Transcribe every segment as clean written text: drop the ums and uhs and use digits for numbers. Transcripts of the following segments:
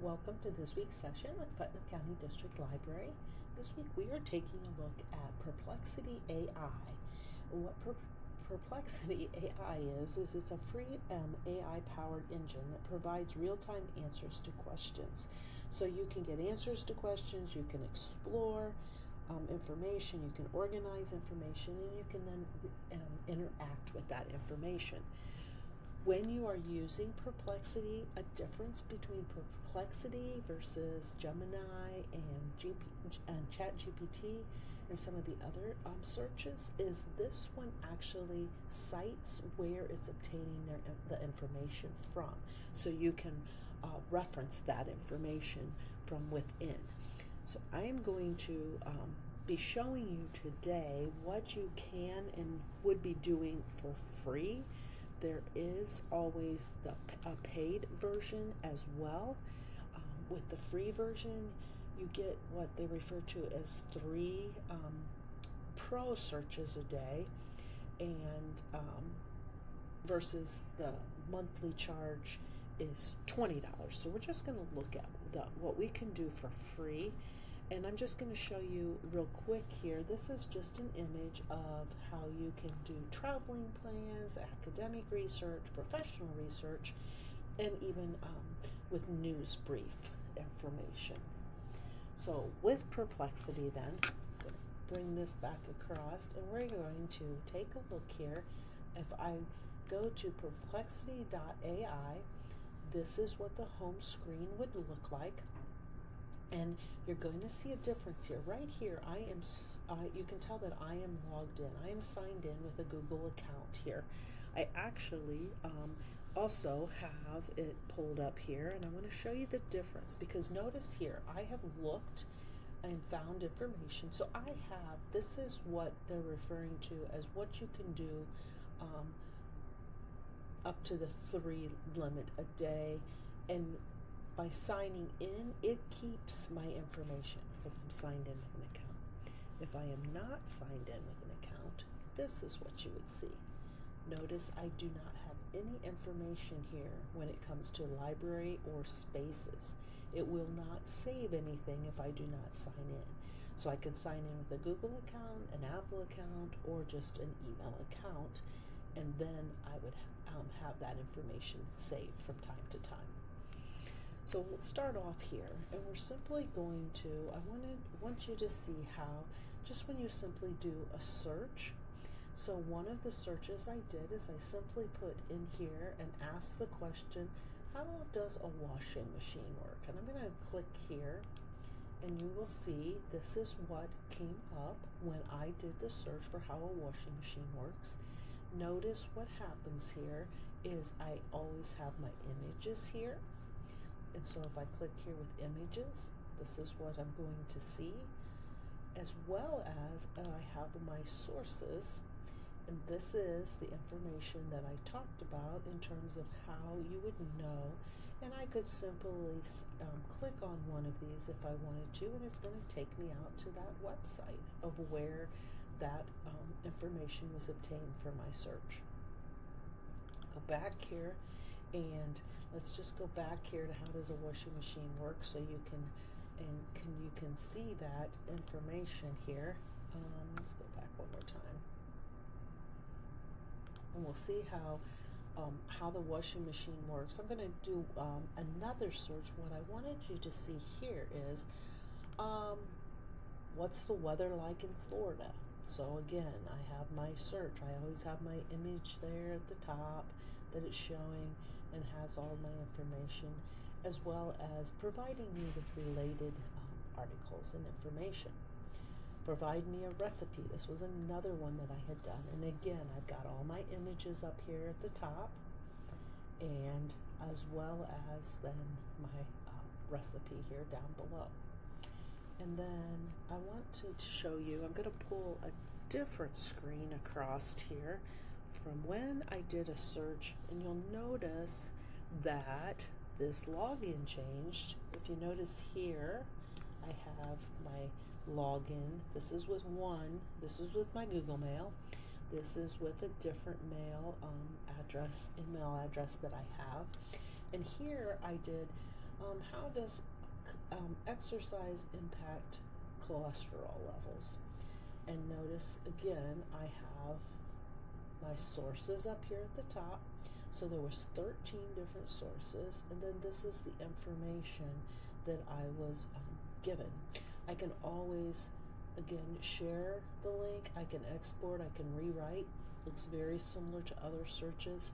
Welcome to this week's session with Putnam County District Library. This week we are taking a look at Perplexity AI. What Perplexity AI is it's a free AI-powered engine that provides real-time answers to questions. So you can get answers to questions, you can explore information, you can organize information, and you can then interact with that information. When you are using Perplexity, a difference between Perplexity versus Gemini and ChatGPT and some of the other searches is this one actually cites where it's obtaining the information from. So you can reference that information from within. So I am going to be showing you today what you can and would be doing for free. There is always a paid version as well. With the free version, you get what they refer to as 3 pro searches a day, and versus the monthly charge is $20. So we're just going to look at what we can do for free. And I'm just going to show you real quick here. This is just an image of how you can do traveling plans, academic research, professional research, and even with news brief information. So with Perplexity then, I'm going to bring this back across, and we're going to take a look here. If I go to perplexity.ai, this is what the home screen would look like. And you're going to see a difference here. Right here, you can tell that I am logged in. I am signed in with a Google account here. I actually also have it pulled up here, and I want to show you the difference, because notice here, I have looked and found information. So this is what they're referring to as what you can do up to the 3 limit a day. And by signing in, it keeps my information because I'm signed in with an account. If I am not signed in with an account, this is what you would see. Notice I do not have any information here when it comes to library or spaces. It will not save anything if I do not sign in. So I can sign in with a Google account, an Apple account, or just an email account, and then I would have that information saved from time to time. So we'll start off here, and we're simply going to, I want you to see how, just when you simply do a search, so one of the searches I did is I simply put in here and ask the question, how does a washing machine work? And I'm going to click here, and you will see this is what came up when I did the search for how a washing machine works. Notice what happens here is I always have my images here. And so if I click here with images, this is what I'm going to see, as well as I have my sources, and this is the information that I talked about in terms of how you would know, and I could simply click on one of these if I wanted to, and it's going to take me out to that website of where that information was obtained for my search. Go back here, and let's just go back here to how does a washing machine work, so you can see that information here. Let's go back one more time, and we'll see how the washing machine works. I'm going to do another search. What I wanted you to see here is what's the weather like in Florida. So again, I have my search. I always have my image there at the top that it's showing and has all my information, as well as providing me with related articles and information. Provide me a recipe. This was another one that I had done, and again, I've got all my images up here at the top, and as well as then my recipe here down below. And then I want to show you, I'm going to pull a different screen across here from when I did a search, and you'll notice that this login changed. If you notice here, I have my login. This is with this is with my Google Mail. This is with a different email address that I have. And here I did How does exercise impact cholesterol levels? And notice again, I have my sources up here at the top. So there was 13 different sources, and then this is the information that I was given. I can always, again, share the link. I can export, I can rewrite. Looks very similar to other searches.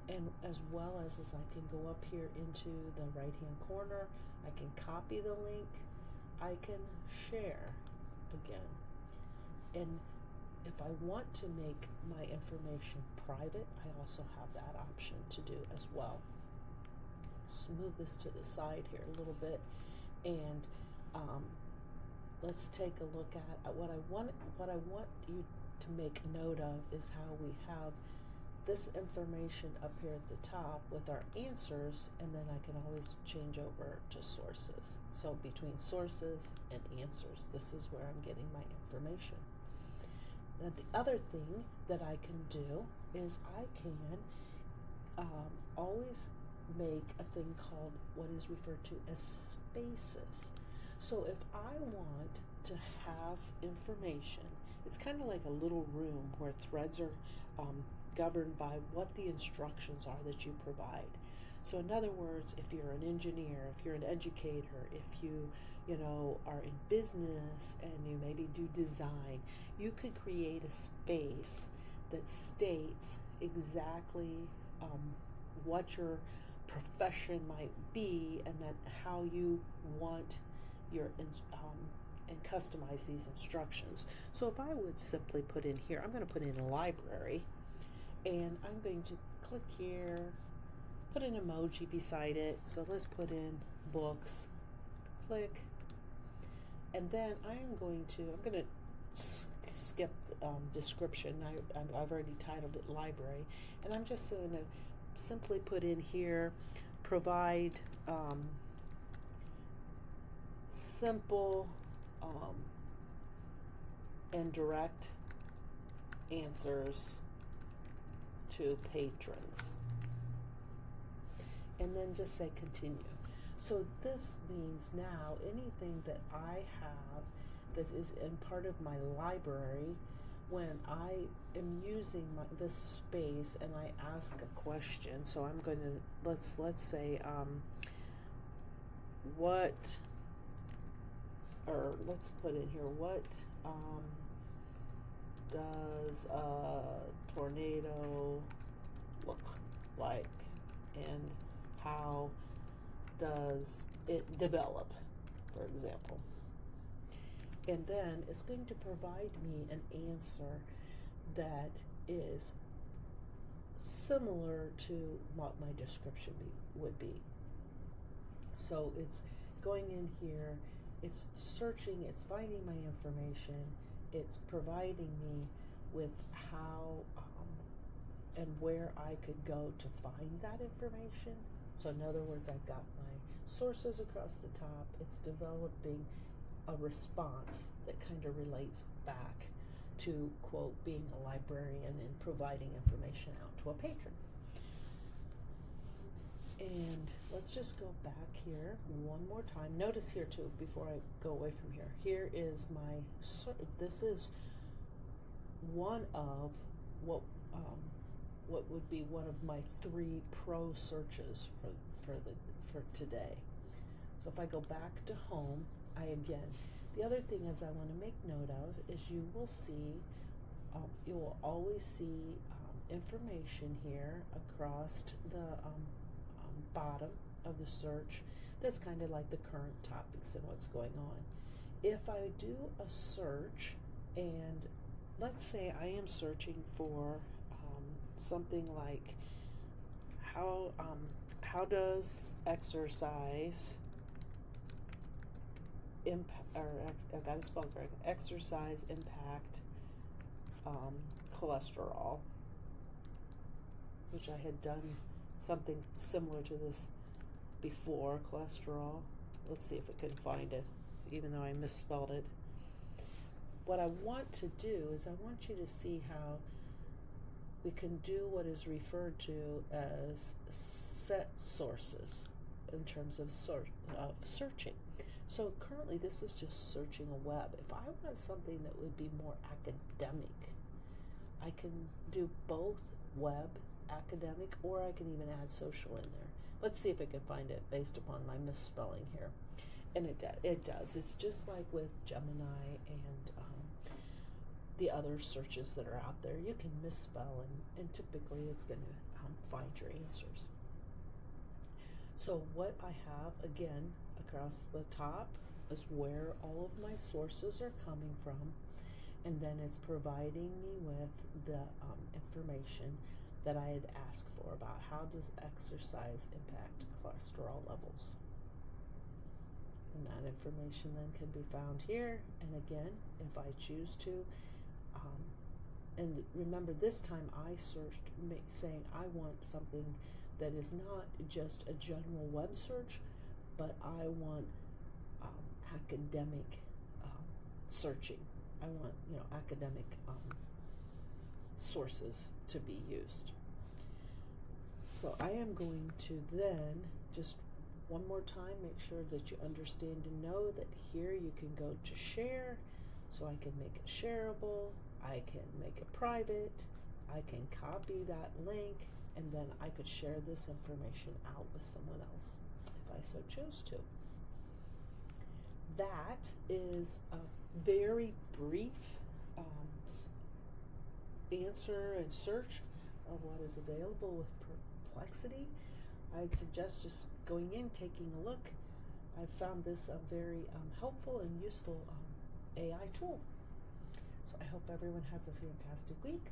And as well as I can go up here into the right hand corner, I can copy the link, I can share again. And if I want to make my information private, I also have that option to do as well. Let's move this to the side here a little bit, and let's take a look at what I want you to make note of is how we have this information up here at the top with our answers, and then I can always change over to sources. So between sources and answers, this is where I'm getting my information. Now the other thing that I can do is I can always make a thing called what is referred to as spaces. So if I want to have information, it's kind of like a little room where threads are governed by what the instructions are that you provide. So in other words, if you're an engineer, if you're an educator, if you are in business and you maybe do design, you could create a space that states exactly what your profession might be, and then how you want your and customize these instructions. So if I would simply put in here, I'm going to put in a library, and I'm going to click here, put an emoji beside it. So let's put in books, click, and then I'm going to skip description. I've already titled it library, and I'm just going to simply put in here, provide simple and direct answers to patrons, and then just say continue. So this means now anything that I have that is in part of my library, when I am using this space and I ask a question, so I'm going to let's say let's put in here, what does a tornado look like, and how does it develop, for example. And then it's going to provide me an answer that is similar to what my description would be. So it's going in here, it's searching, it's finding my information, it's providing me with how and where I could go to find that information. So in other words, I've got my sources across the top. It's developing a response that kind of relates back to, quote, being a librarian and providing information out to a patron. And let's just go back here one more time. Notice here too, before I go away from here, here is this is one of what would be one of my 3 pro searches for today. So if I go back to home, the other thing is I want to make note of is you will always see information here across the bottom of the search that's kind of like the current topics and what's going on. If I do a search, and let's say I am searching for something like how does exercise impact, or I've got to spell correct, exercise impact cholesterol, which I had done something similar to this before, cholesterol. Let's see if I can find it, even though I misspelled it. What I want to do is I want you to see how we can do what is referred to as set sources. in terms of searching. So currently this is just searching a web. If I want something that would be more academic, I can do both web, academic, or I can even add social in there. Let's see if I can find it based upon my misspelling here. And it does. It's just like with Gemini and the other searches that are out there. You can misspell, and typically it's going to find your answers. So what I have, again, across the top is where all of my sources are coming from, and then it's providing me with the information that I had asked for about how does exercise impact cholesterol levels. And that information then can be found here, and again, if I choose to, and remember this time I searched saying I want something that is not just a general web search, but I want academic searching. I want academic sources to be used. So I am going to then just one more time make sure that you understand and know that here you can go to share, so I can make it shareable, I can make it private, I can copy that link, and then I could share this information out with someone else if I so chose to. That is a very brief answer and search of what is available with Perplexity. I'd suggest just going in, taking a look. I found this a very helpful and useful AI tool. So I hope everyone has a fantastic week,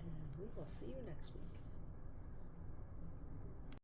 and we will see you next week.